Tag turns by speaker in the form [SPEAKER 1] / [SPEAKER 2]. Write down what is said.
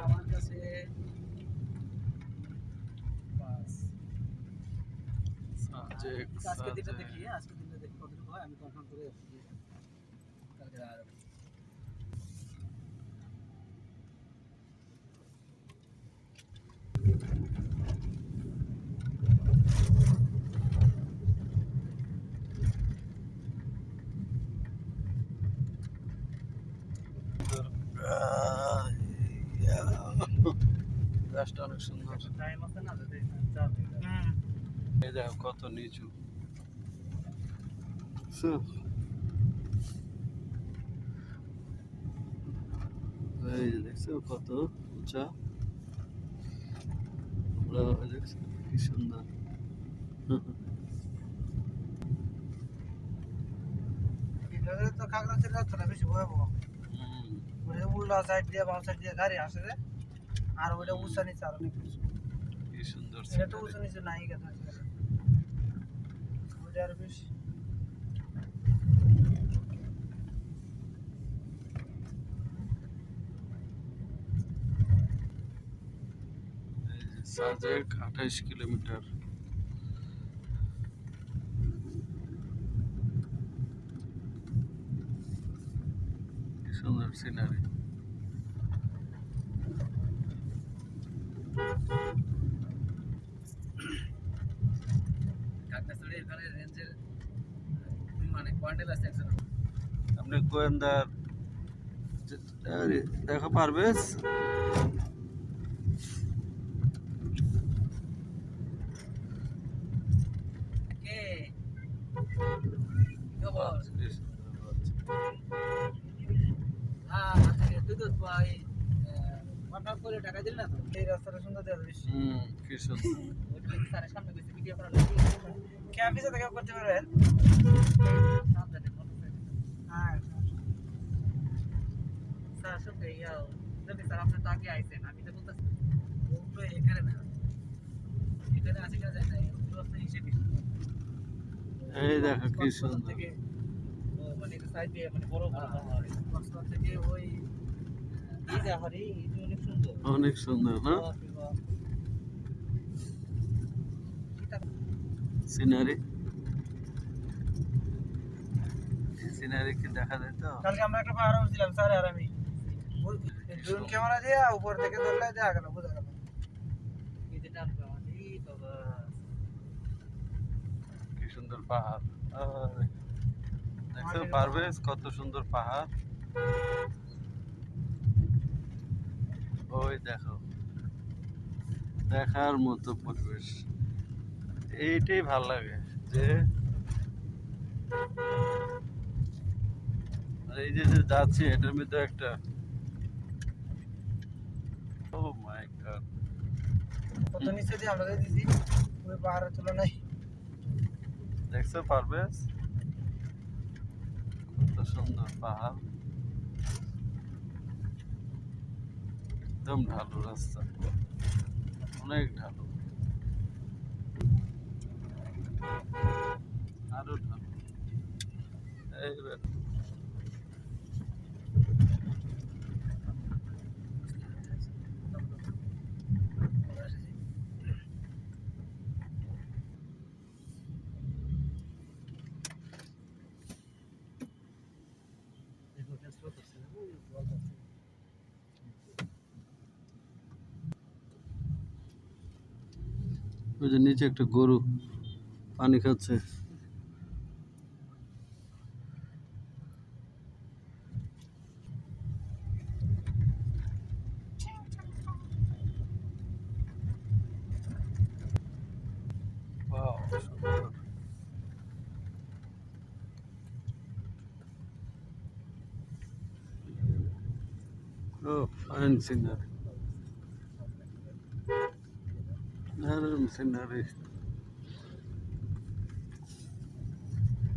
[SPEAKER 1] আমার কাছে আজকে দিনটা দেখি, আজকে দিনটা দেখি কতটুকু হয়, আমি কনফার্ম করে কালকে যাওয়া যাবে।
[SPEAKER 2] গাছটা অনেক সুন্দর।
[SPEAKER 1] টাইম আছে না,
[SPEAKER 2] এই দেখো কত নিচু। এই যে দেখছো কত উঁচা। দেখছো কি সুন্দর।
[SPEAKER 1] তো খাগড়াছড়ি রাস্তাটা বেশি ভয়াবহ। ওটা উল্টা সাইড দিয়ে বাম সাইড দিয়ে গাড়ি আসে রে, আর ওইটা উঁচা নিচে আর অনেক কিছু।
[SPEAKER 2] কি সুন্দর।
[SPEAKER 1] এটা তো উঁচা নিচে নাই কেন, ওইটা আর বেশি।
[SPEAKER 2] সাজেক 28 কিলোমিটার। কি সুন্দর সিনারি।
[SPEAKER 1] খাগড়াছড়ি এখানে রেঞ্জের মানে কোয়ান্টেল আছে একজন।
[SPEAKER 2] আপনি গোয়েন্দার দেখা পারবেস।
[SPEAKER 1] কে খবর? তুই তো ভাই কনফার্ম করে টাকা দিল না তো? এই রাস্তাটা সুন্দর দেখা বেশি।
[SPEAKER 2] কি সুন্দর।
[SPEAKER 1] ওই স্যারের সামনে গেছে ভিডিও করা লাগবে। কে অফিসে দেখা করতে পারবেন? সামনে ফটো। হ্যাঁ স্যার সব ইয়াও যদি স্যার আপনি তো আগে আইছেন, আমি তো বলতেছি ওগুলো এখানে না, এখানে আছে কিনা জানি না, এগুলো আছে হিসেবে।
[SPEAKER 2] এই দেখো কি সুন্দর।
[SPEAKER 1] থেকে মানে সাইড দিয়ে মানে বড় বড় কক্সবাজার থেকে ওই হারি এটা অনেক সুন্দর।
[SPEAKER 2] অনেক সুন্দর না সিনারি। সিনারি কি দেখা যায় তো?
[SPEAKER 1] কালকে আমরা একটা পাহাড়ে উঠছিলাম স্যার আর আমি, ড্রোন ক্যামেরা দিয়ে উপর থেকে ধরলে দেখা গেল, বোঝা গেল
[SPEAKER 2] কি সুন্দর পাহাড়। দেখতে পারবেস কত সুন্দর পাহাড়। ওই দেখো দেখার মতো পরিবেশ। এইটাই ভাল লাগে যে এই যে যে যাচ্ছি এটার মধ্যে একটা ও মাই গড
[SPEAKER 1] কত নিচে দিয়ে আমরা দিছি ওই পাহাড়ের তুলনায়।
[SPEAKER 2] দেখতে পারবেস কত সুন্দর পাহাড়। একদম ঢালু রাস্তা, অনেক ঢালু, আরো ঢালু। এইবার ওই যে নিচে একটা গরু পানি খাচ্ছে। Wow, সুন্দর। Oh, fine scenery. দারুণ সিনারি।